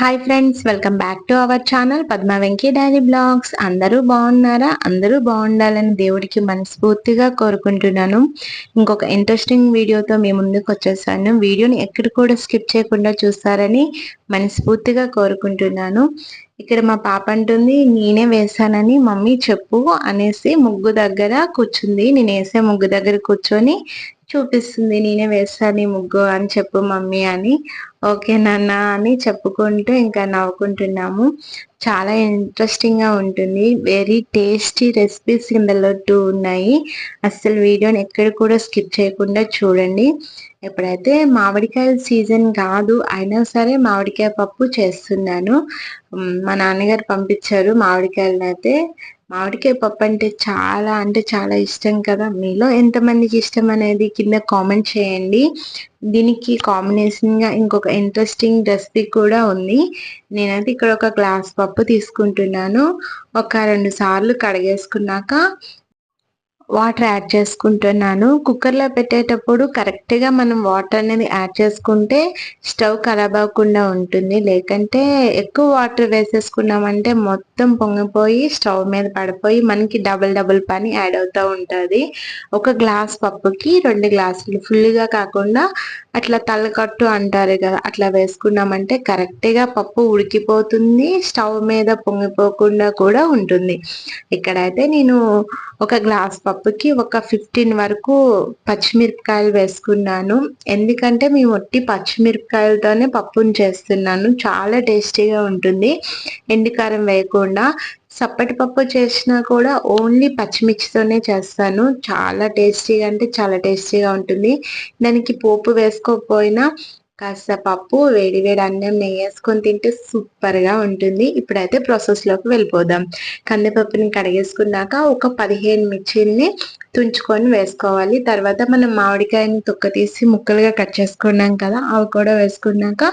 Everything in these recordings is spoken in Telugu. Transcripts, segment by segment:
Hi friends, welcome back to our channel Padma Venky diary blogs. అందరూ బాగున్నారా? అందరూ బాగుండాలని దేవుడికి మనస్ఫూర్తిగా కోరుకుంటున్నాను. ఇంకొక ఇంట్రెస్టింగ్ వీడియోతో మీ ముందుకు వచ్చేసాను. వీడియోని ఎక్కడ కూడా స్కిప్ చేయకుండా చూస్తారని మనస్ఫూర్తిగా కోరుకుంటున్నాను. ఇక్కడ మా పాప అంటుంది, నేనే వేసానని మమ్మీ చెప్పు అనేసి ముగ్గు దగ్గర కూర్చుంది. నేను వేసే ముగ్గు దగ్గర కూర్చొని చూపిస్తుంది, నేనే వేసాను ఈ ముగ్గు అని చెప్పు మమ్మీ అని. ఓకే నాన్న అని చెప్పుకుంటూ ఇంకా నవ్వుకుంటున్నాము. చాలా ఇంట్రెస్టింగ్ గా ఉంటుంది. వెరీ టేస్టీ రెసిపీస్ ఇందులో 2 ఉన్నాయి. అస్సలు వీడియోని ఎక్కడ కూడా స్కిప్ చేయకుండా చూడండి. ఎప్పుడైతే మామిడికాయ సీజన్ కాదు అయినా సరే మామిడికాయ పప్పు చేస్తున్నాను. మా నాన్నగారు పంపించారు మామిడికాయలను. అయితే మామిడికాయ పప్పు అంటే చాలా ఇష్టం కదా. మీలో ఎంతమందికి ఇష్టం అనేది కింద కామెంట్ చేయండి. దీనికి కాంబినేషన్ గా ఇంకొక ఇంట్రెస్టింగ్ రెసిపీ కూడా ఉంది. నేనైతే ఇక్కడ ఒక గ్లాస్ పప్పు తీసుకుంటున్నాను. ఒక 2 సార్లు కడిగేసుకున్నాక వాటర్ యాడ్ చేసుకుంటున్నాను. కుక్కర్లో పెట్టేటప్పుడు కరెక్ట్గా మనం వాటర్ అనేది యాడ్ చేసుకుంటే స్టవ్ ఖరాబ్ అవ్వకుండా ఉంటుంది. లేకంటే ఎక్కువ వాటర్ వేసేసుకున్నామంటే మొత్తం పొంగిపోయి స్టవ్ మీద పడిపోయి మనకి డబుల్ పని యాడ్ అవుతూ ఉంటుంది. ఒక గ్లాస్ పప్పుకి 2 గ్లాసులు ఫుల్గా కాకుండా అట్లా తలకట్టు అంటారు కదా, అట్లా వేసుకున్నామంటే కరెక్ట్గా పప్పు ఉడికిపోతుంది, స్టవ్ మీద పొంగిపోకుండా కూడా ఉంటుంది. ఇక్కడైతే నేను ఒక గ్లాస్ పప్పుకి ఒక 15 వరకు పచ్చిమిరపకాయలు వేసుకున్నాను. ఎందుకంటే మేము ఒట్టి పచ్చిమిరపకాయలతోనే పప్పును చేస్తున్నాను. చాలా టేస్టీగా ఉంటుంది ఎండుకారం వేయకుండా. సప్పటి పప్పు చేసినా కూడా ఓన్లీ పచ్చిమిర్చితోనే చేస్తాను. చాలా టేస్టీగా అంటే చాలా టేస్టీగా ఉంటుంది. దానికి పోపు వేసుకోకపోయినా కాస్త పప్పు వేడి వేడి అన్నం నెయ్యి వేసుకొని తింటే సూపర్ గా ఉంటుంది. ఇప్పుడైతే ప్రాసెస్ లోకి వెళ్ళిపోదాం. కందిపప్పుని కడిగేసుకున్నాక ఒక 15 మిర్చిల్ని తుంచుకొని వేసుకోవాలి. తర్వాత మనం మామిడికాయని తొక్క తీసి ముక్కలుగా కట్ చేసుకున్నాం కదా, అవి కూడా వేసుకున్నాక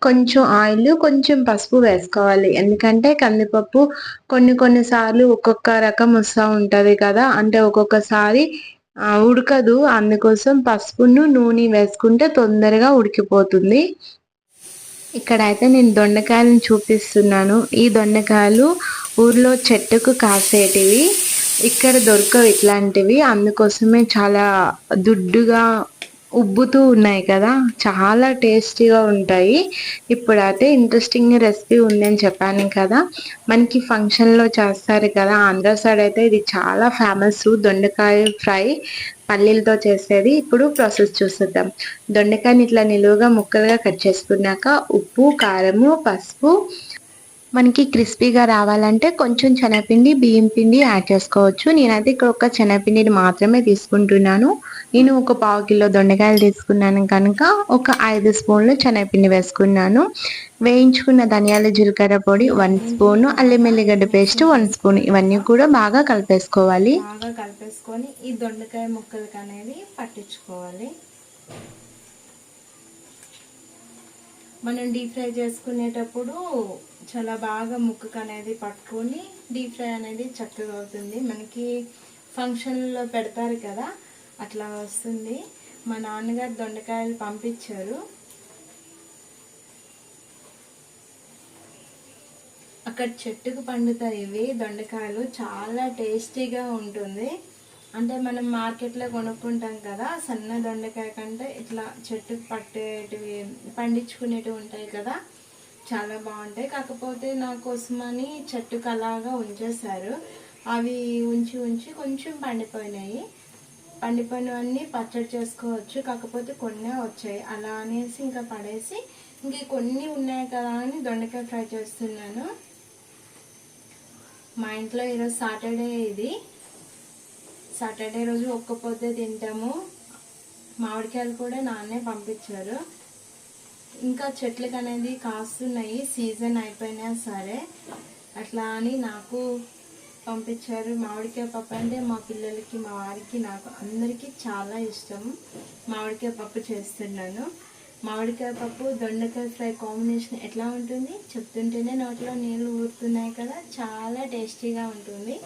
కొంచెం ఆయిల్ కొంచెం పసుపు వేసుకోవాలి. ఎందుకంటే కందిపప్పు కొన్ని సార్లు ఒక్కొక్క రకం వస్తూ ఉంటది కదా, అంటే ఒక్కొక్కసారి ఉడకదు. అందుకోసం పసుపును నూనె వేసుకుంటే తొందరగా ఉడికిపోతుంది. ఇక్కడైతే నేను దొండకాయలను చూపిస్తున్నాను. ఈ దొండకాయలు ఊర్లో చెట్టుకు కాసేటివి, ఇక్కడ దొరకవు ఇట్లాంటివి. అందుకోసమే చాలా దుడ్డుగా ఉబ్బుతూ ఉన్నాయి కదా, చాలా టేస్టీగా ఉంటాయి. ఇప్పుడైతే ఇంట్రెస్టింగ్ రెసిపీ ఉందని చెప్పాను కదా, మనకి ఫంక్షన్లో చేస్తారు కదా, ఆంధ్ర సైడ్ అయితే ఇది చాలా ఫేమస్ దొండకాయ ఫ్రై, పల్లీలతో చేసేది. ఇప్పుడు ప్రాసెస్ చూసేద్దాం. దొండకాయని ఇట్లా నిలువుగా ముక్కలుగా కట్ చేసుకున్నాక ఉప్పు, కారము, పసుపు, మనకి క్రిస్పీగా రావాలంటే కొంచెం శనగపిండి, బియ్యం పిండి యాడ్ చేసుకోవచ్చు. నేనైతే ఇక్కడ ఒక శనగపిండిని మాత్రమే తీసుకుంటున్నాను. నేను ఒక 1/2 కిలో దొండకాయలు తీసుకున్నాను కనుక ఒక 5 స్పూన్లు శనగపిండి వేసుకున్నాను. వేయించుకున్న ధనియాల జీలకర్ర పొడి 1 స్పూను, అల్లం ఎల్లిగడ్డ పేస్ట్ 1 స్పూన్, ఇవన్నీ కూడా బాగా కలిపేసుకోవాలి. ఈ దొండకాయ ముక్కలకి అనేది పట్టించుకోవాలి. మనం డీప్ ఫ్రై చేసుకునేటప్పుడు చాలా బాగా ముక్కకు అనేది పట్టుకొని డీప్ ఫ్రై అనేది చక్కగా అవుతుంది. మనకి ఫంక్షన్లో పెడతారు కదా, అట్లా వస్తుంది. మా నాన్నగారు దొండకాయలు పంపించారు. అక్కడ చెట్టుకు పండుతాయి ఇవి దొండకాయలు. చాలా టేస్టీగా ఉంటుంది. అంటే మనం మార్కెట్లో కొనుక్కుంటాం కదా, సన్న దొండకాయ కంటే ఇట్లా చెట్టుకు పట్టేటివి పండించుకునేటివి ఉంటాయి కదా, చాలా బాగుంటాయి. కాకపోతే నా కోసమని చెట్టుకు అలాగా ఉంచేశారు. అవి ఉంచి కొంచెం పండిపోయినవన్నీ పచ్చడి చేసుకోవచ్చు. కాకపోతే కొన్నే వచ్చాయి, అలా అనేసి ఇంకా పడేసి ఇంక కొన్ని ఉన్నాయి కదా అని దొండకాయ ఫ్రై చేస్తున్నాను. మా ఇంట్లో ఈరోజు సాటర్డే రోజు ఒక్క పొద్దే తింటాము. మామిడికాయలు కూడా నాన్నే పంపించారు. ఇంకా చెట్లకు అనేది కాస్తున్నాయి, సీజన్ అయిపోయినా సరే. అట్లా అని నాకు పంపించారు. మామిడికాయ పప్పు అంటే మా పిల్లలకి, మా వారికి, నాకు అందరికీ చాలా ఇష్టం. మామిడికాయ పప్పు చేస్తున్నాను. మామిడికాయ పప్పు దొండకాయ ఫ్రై కాంబినేషన్ ఎట్లా ఉంటుంది చెప్తుంటేనే నోట్లో నీళ్ళు ఊరుతున్నాయి కదా. చాలా టేస్టీగా ఉంటుంది.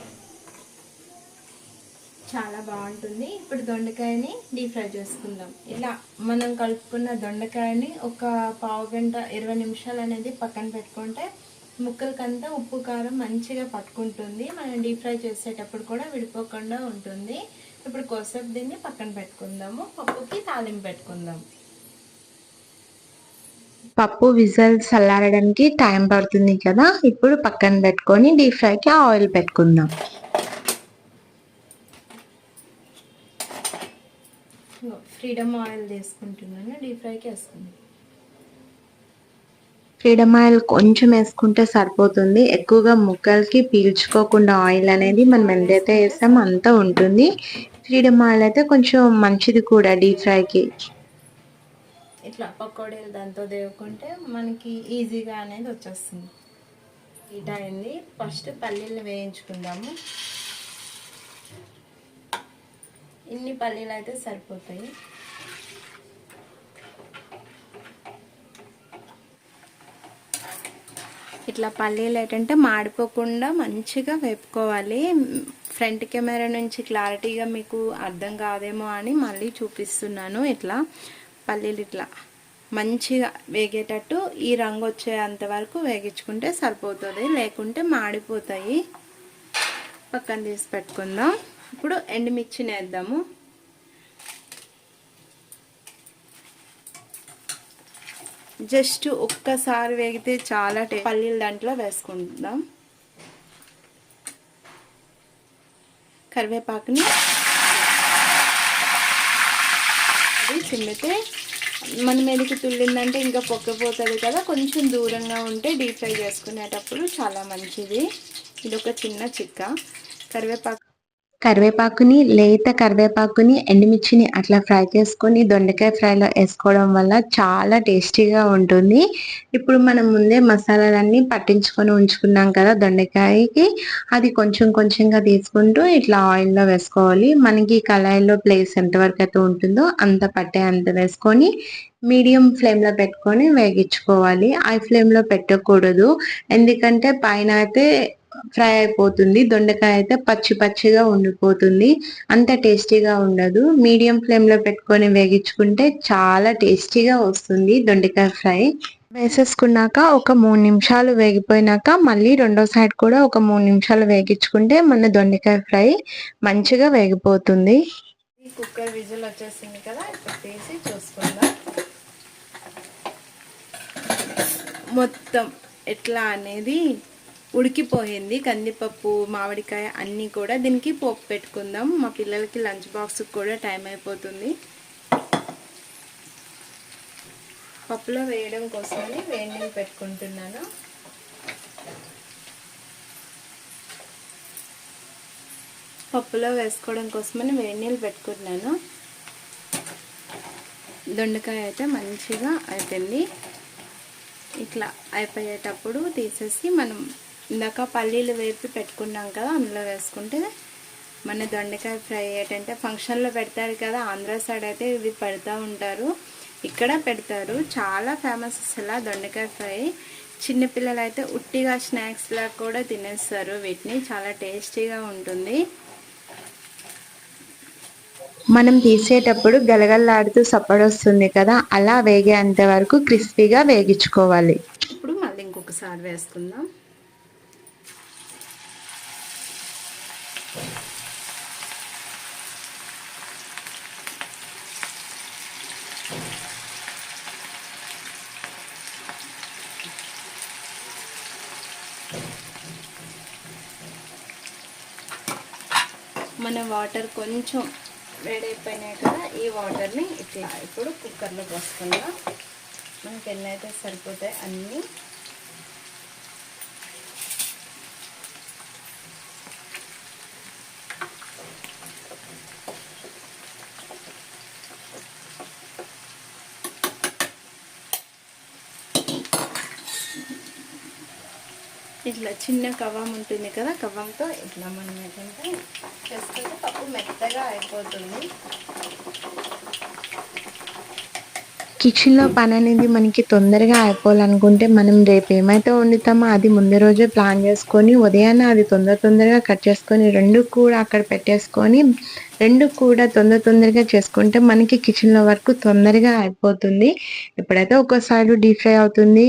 చాలా బాగుంటుంది. ఇప్పుడు దొండకాయని డీప్ ఫ్రై చేసుకుందాం. ఇలా మనం కలుపుకున్న దొండకాయని ఒక పావు గంట 20 నిమిషాలు అనేది పక్కన పెట్టుకుంటే ముక్కలకంతా ఉప్పు కారం మంచిగా పట్టుకుంటుంది. మనం డీప్ ఫ్రై చేసేటప్పుడు కూడా విడిపోకుండా ఉంటుంది. ఇప్పుడు కోసేపు దీన్ని పక్కన పెట్టుకుందాము. పప్పుకి తాలింపు పెట్టుకుందాం. పప్పు విజిల్ చల్లారడానికి టైం పడుతుంది కదా, ఇప్పుడు పక్కన పెట్టుకొని డీప్ ఫ్రైకి ఆయిల్ పెట్టుకుందాం. ఫ్రీడమ్ ఆయిల్ తీసుకుంటున్నాను, డీప్ ఫ్రైకి వేసుకుందాం. ఫ్రీడమ్ ఆయిల్ కొంచెం వేసుకుంటే సరిపోతుంది. ఎక్కువగా ముక్కలకి పీల్చుకోకుండా ఆయిల్ అనేది మనం ఎంతైతే వేస్తామో అంతా ఉంటుంది. ఫ్రీడమ్ ఆయిల్ అయితే కొంచెం మంచిది కూడా డీప్ ఫ్రైకి. ఇట్లా పకోడీలు దాంతో దేవుకుంటే మనకి ఈజీగా అనేది వచ్చేస్తుంది. హీట్ అయింది. ఫస్ట్ పల్లీలు వేయించుకుందాము. ఇన్ని పల్లీలు అయితే సరిపోతాయి. ఇట్లా పల్లీలు ఏంటంటే మాడిపోకుండా మంచిగా వేపుకోవాలి. ఫ్రంట్ కెమెరా నుంచి క్లారిటీగా మీకు అర్థం కాదేమో అని మళ్ళీ చూపిస్తున్నాను. ఇట్లా పల్లీలు ఇట్లా మంచిగా వేగేటట్టు ఈ రంగు వచ్చేంత వరకు వేగించుకుంటే సరిపోతుంది, లేకుంటే మాడిపోతాయి. పక్కన తీసి పెట్టుకుందాం. ఇప్పుడు ఎండుమిర్చిని వేద్దాము. జస్ట్ ఒక్కసారి వేగితే చాలా పల్లీలు దాంట్లో వేసుకుందాం. కరివేపాకుని అది చిమ్మితే మన మీదకి తుల్లిందంటే ఇంకా పొక్కిపోతుంది కదా, కొంచెం దూరంగా ఉంటే డీప్ ఫ్రై చేసుకునేటప్పుడు చాలా మంచిది. ఇది ఒక చిన్న చిక్క. కరివేపాకుని లేత కరివేపాకుని ఎండుమిర్చిని అట్లా ఫ్రై చేసుకొని దొండకాయ ఫ్రైలో వేసుకోవడం వల్ల చాలా టేస్టీగా ఉంటుంది. ఇప్పుడు మనం ముందే మసాలాలన్నీ పట్టించుకొని ఉంచుకున్నాం కదా దొండకాయకి, అది కొంచెం కొంచెంగా తీసుకుంటూ ఇట్లా ఆయిల్లో వేసుకోవాలి. మనకి కళాయిలో ప్లేస్ ఎంతవరకు అయితే ఉంటుందో అంత పట్టే అంత వేసుకొని మీడియం ఫ్లేమ్లో పెట్టుకొని వేగించుకోవాలి. హై ఫ్లేమ్లో పెట్టకూడదు, ఎందుకంటే పైన అయితే ఫ్రై అయిపోతుంది, దొండకాయ అయితే పచ్చి పచ్చిగా ఉండిపోతుంది, అంత టేస్టీగా ఉండదు. మీడియం ఫ్లేమ్లో పెట్టుకొని వేగించుకుంటే చాలా టేస్టీగా వస్తుంది దొండకాయ ఫ్రై. వేసేసుకున్నాక ఒక 3 నిమిషాలు వేగిపోయినాక మళ్ళీ రెండో సైడ్ కూడా ఒక 3 నిమిషాలు వేగించుకుంటే మన దొండకాయ ఫ్రై మంచిగా వేగిపోతుంది. కుక్కర్ విజిల్ వచ్చేసింది కదా, ఇప్పుడు తీసి చూసుకుందాం మొత్తం ఎట్లా అనేది ఉడికిపోయింది. కందిపప్పు, మామిడికాయ అన్నీ కూడా. దీనికి పోపు పెట్టుకుందాం. మా పిల్లలకి లంచ్ బాక్స్కి కూడా టైం అయిపోతుంది. పప్పులో వేయడం కోసమని వేడి నీళ్ళు పెట్టుకుంటున్నాను. పప్పులో వేసుకోవడం కోసమని వేడి నీళ్ళు పెట్టుకున్నాను. దొండకాయ అయితే మంచిగా అయిపోయింది. ఇట్లా అయిపోయేటప్పుడు తీసేసి మనం ఇందాక పల్లీలు వేపి పెట్టుకున్నాం కదా అందులో వేసుకుంటే మన దొండకాయ ఫ్రై ఏంటంటే ఫంక్షన్లో పెడతారు కదా, ఆంధ్ర సైడ్ అయితే ఇవి పెడతా ఉంటారు, ఇక్కడ పెడతారు. చాలా ఫేమస్ అసలు దొండకాయ ఫ్రై. చిన్నపిల్లలు అయితే ఉట్టిగా స్నాక్స్లా కూడా తినేస్తారు వీటిని, చాలా టేస్టీగా ఉంటుంది. మనం తీసేటప్పుడు గలగల్లాడుతూ సప్పడొస్తుంది కదా, అలా వేగేంత వరకు క్రిస్పీగా వేగించుకోవాలి. ఇప్పుడు మళ్ళీ ఇంకొకసారి వేసుకుందాం. మన వాటర్ కొంచెం వేడైపోయినాయి కదా, ఈ వాటర్ని ఇట్లా ఇప్పుడు కుక్కర్లో పోసుకుందాం. మనకి ఎన్ని అయితే సరిపోతాయి అన్నీ. ఇట్లా చిన్న కవ్వం ఉంటుంది కదా, కవ్వంతో ఇట్లా మనం ఏంటంటే చేసుకుంటే పప్పు మెత్తగా అయిపోతుంది. కిచెన్‌లో పననేది మనకి తొందరగా అయిపోవాలనుకుంటే, మనం రేపు ఏమైతే వండుతామో అది ముందు రోజే ప్లాన్ చేసుకొని, ఉదయాన్నే అది తొందరగా కట్ చేసుకొని, 2 కూడా అక్కడ పెట్టేసుకొని, 2 కూడా తొందరగా చేసుకుంటే మనకి కిచెన్‌లో వర్క్ తొందరగా అయిపోతుంది. ఇప్పుడైతే ఒక సైడు డీప్ ఫ్రై అవుతుంది.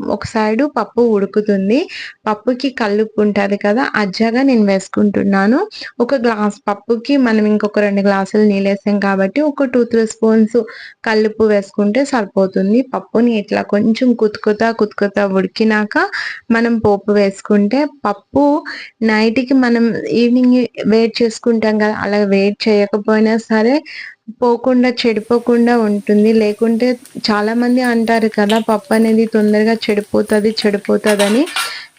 ఒక సైడు పప్పు ఉడుకుతుంది. పప్పుకి కల్లుప్పు ఉంటది కదా! అజ్జగా నేను వేసుకుంటున్నాను. ఒక గ్లాస్ పప్పుకి మనం ఇంకొక 2 గ్లాసులు నీళ్ళేసాం కాబట్టి, ఒక 2, 3 స్పూన్స్ కల్లుప్పు వేసుకుంటే సరిపోతుంది. పప్పుని ఇట్లా కొంచెం కుతుకుతా ఉడికినాక మనం పోపు వేసుకుంటే, పప్పు నైట్‌కి మనం ఈవినింగ్ వేడి చేసుకుంటాం కదా! అలా వేడి చేయకపోయినా సరే పోకుండా చెడిపోకుండా ఉంటుంది. లేకుంటే చాలామంది అంటారు కదా! పప్పనేది తొందరగా చెడిపోతదని.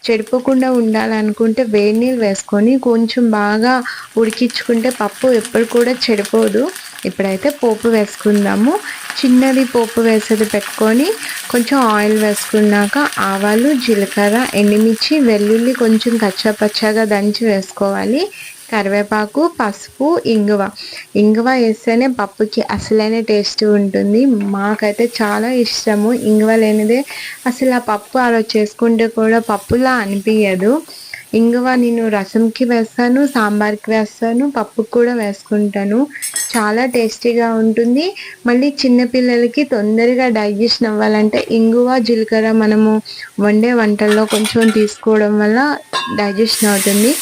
చెడిపోకుండా ఉండాలనుకుంటే వేడి నీళ్ళు వేసుకొని కొంచెం బాగా ఉడికించుకుంటే పప్పు ఎప్పుడు కూడా చెడిపోదు. ఇప్పుడైతే పోపు వేసుకుందాము. చిన్నది పోపు వేసేది పెట్టుకొని కొంచెం ఆయిల్ వేసుకున్నాక ఆవాలు, జీలకర్ర, ఎండుమిర్చి, వెల్లుల్లి కొంచెం కచ్చాపచ్చాగా దంచి వేసుకోవాలి. కరివేపాకు, పసుపు, ఇంగువ వేస్తేనే పప్పుకి అసలైన టేస్ట్ ఉంటుంది. మాకైతే చాలా ఇష్టము. ఇంగువ లేనిదే అసలు ఆ పప్పు అలా చేసుకుంటే కూడా పప్పులా అనిపించదు. ఇంగువ నేను రసంకి వేస్తాను, సాంబార్కి వేస్తాను, పప్పుకి కూడా వేసుకుంటాను. చాలా టేస్టీగా ఉంటుంది. మళ్ళీ చిన్న పిల్లలకి తొందరగా డైజెషన్ అవ్వాలంటే ఇంగువ, జీలకర్ర మనము వండే వంటల్లో కొంచెం తీసుకోవడం వల్ల డైజెషన్ అవుతుంది.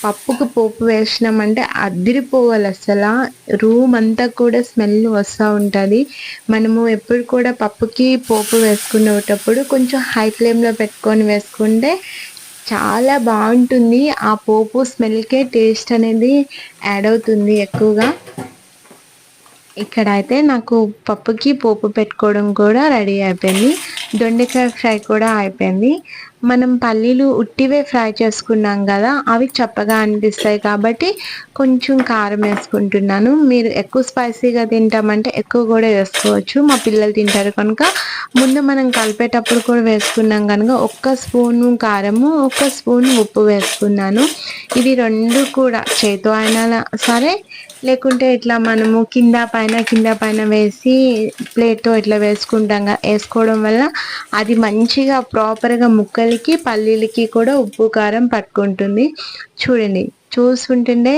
పప్పుకు పోపు వేసినామంటే అద్దిరిపోవాలి అసలా. రూమ్ అంతా కూడా స్మెల్ వస్తూ ఉంటుంది. మనము ఎప్పుడు కూడా పప్పుకి పోపు వేసుకునేటప్పుడు కొంచెం హై ఫ్లేమ్లో పెట్టుకొని వేసుకుంటే చాలా బాగుంటుంది. ఆ పోపు స్మెల్కే టేస్ట్ అనేది యాడ్ అవుతుంది ఎక్కువగా. ఇక్కడైతే నాకు పప్పుకి పోపు పెట్టుకోవడం కూడా రెడీ అయిపోయింది. దొండకాయ ఫ్రై కూడా అయిపోయింది. మనం పల్లీలు ఉట్టివే ఫ్రై చేసుకున్నాం కదా! అవి చప్పగా అనిపిస్తాయి కాబట్టి కొంచెం కారం వేసుకుంటున్నాను. మీరు ఎక్కువ స్పైసీగా తింటామంటే ఎక్కువ కూడా వేసుకోవచ్చు. మా పిల్లలు తింటారు కనుక ముందు మనం కలిపేటప్పుడు కూడా వేసుకున్నాం కనుక ఒక్క స్పూను కారము, ఒక్క స్పూన్ ఉప్పు వేసుకున్నాను. ఇది 2 కూడా చేత్తో అయినా సరే లేకుంటే ఇట్లా మనము కింద పైన వేసి ప్లేట్‌తో ఇట్లా వేసుకోవడం వల్ల అది మంచిగా ప్రాపర్‌గా ముక్కలకి, పల్లీలకి కూడా ఉప్పు, కారం పట్టుకుంటుంది. చూడండి. చూస్తుంటేనే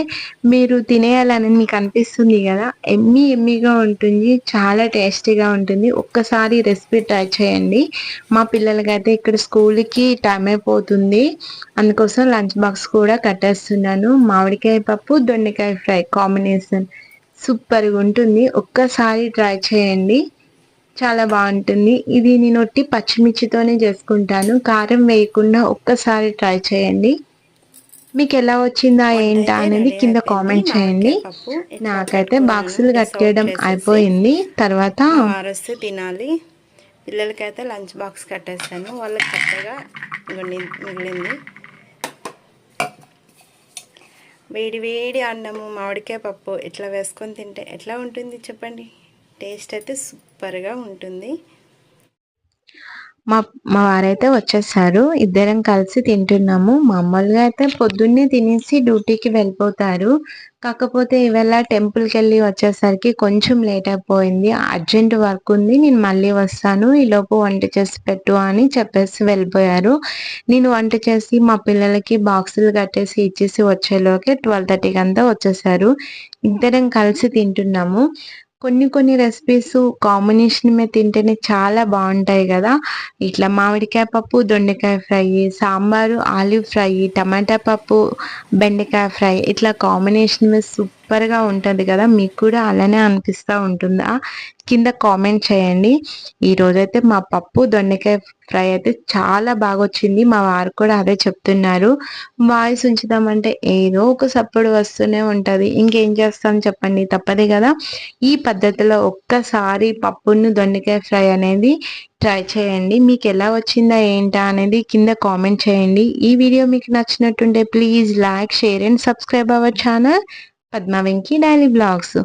మీరు తినేయాలని మీకు అనిపిస్తుంది కదా! యమ్మీగా ఉంటుంది. చాలా టేస్టీగా ఉంటుంది. ఒక్కసారి రెసిపీ ట్రై చేయండి. మా పిల్లలకైతే ఇక్కడ స్కూల్‌కి టైం అయిపోతుంది. అందుకోసం లంచ్ బాక్స్ కూడా కట్టేస్తున్నాను. మామిడికాయ పప్పు, దొండకాయ ఫ్రై కాంబినేషన్ సూపర్‌గా ఉంటుంది. ఒక్కసారి ట్రై చేయండి. చాలా బాగుంటుంది. ఇది నేను ఒట్టి పచ్చిమిర్చితోనే చేసుకుంటాను. కారం వేయకుండా ఒక్కసారి ట్రై చేయండి. మీకు ఎలా వచ్చిందా వంట ఏంటా అయితే అనేది రెడీ కింద అయిపోయింది. కామెంట్ చేయండి. మామిడికాయ పప్పు ఇట్లా నాకైతే పెట్టుకున్నాను బాక్సులు డిష్ అవుట్ కట్టేయడం చేసేసి. అయిపోయింది. తర్వాత మా వారు వస్తే తినాలి. పిల్లలకైతే లంచ్ బాక్స్ కట్టేసాను. వాళ్ళకి కట్టగా మిగిలింది. వేడి వేడి అన్నము మామిడికాయ పప్పు ఇట్లా వేసుకొని తింటే ఎట్లా ఉంటుంది చెప్పండి. టేస్ట్ అయితే సూపర్గా ఉంటుంది. మా వారైతే వచ్చేసారు. ఇద్దరం కలిసి తింటున్నాము. మామూలుగా అయితే పొద్దున్నే తినేసి డ్యూటీకి వెళ్ళిపోతారు. కాకపోతే ఇవాళ టెంపుల్‌కెళ్ళి వచ్చేసరికి కొంచెం లేట్ అయిపోయింది. అర్జెంట్ వర్క్ ఉంది. నేను మళ్ళీ వస్తాను. ఈలోపు వంట చేసి పెట్టు అని చెప్పేసి వెళ్ళిపోయారు. నేను వంట చేసి మా పిల్లలకి బాక్సులు కట్టేసి ఇచ్చేసి వచ్చేలోకే 12:30కి అంతా వచ్చేసారు. ఇద్దరం కలిసి తింటున్నాము. కొన్ని రెసిపీస్ కాంబినేషన్ మీద తింటేనే చాలా బాగుంటాయి కదా! ఇట్లా మామిడికాయ పప్పు, దొండకాయ ఫ్రై, సాంబారు, ఆలు ఫ్రై, టమాటా పప్పు, బెండకాయ ఫ్రై ఇట్లా కాంబినేషన్ మీద సూపర్‌గా ఉంటది కదా! మీకు కూడా అలానే అనిపిస్తా ఉంటుందా? కింద కామెంట్ చేయండి. ఈరోజైతే మా పప్పు, దొండకాయ ఫ్రై అయితే చాలా బాగొచ్చింది. మా వారు కూడా అదే చెప్తున్నారు. వాయిస్ ఉంచుదామంటే ఏదో ఒక సప్పుడు వస్తూనే ఉంటది. ఇంకేం చేస్తాం చెప్పండి, తప్పదు కదా! ఈ పద్ధతిలో ఒక్కసారి పప్పును దొండకాయ ఫ్రై అనేది ట్రై చేయండి. మీకు ఎలా వచ్చిందా ఏంటా అనేది కింద కామెంట్ చేయండి. ఈ వీడియో మీకు నచ్చినట్టుంటే please like, share and subscribe our channel Padma Venky daily blogs.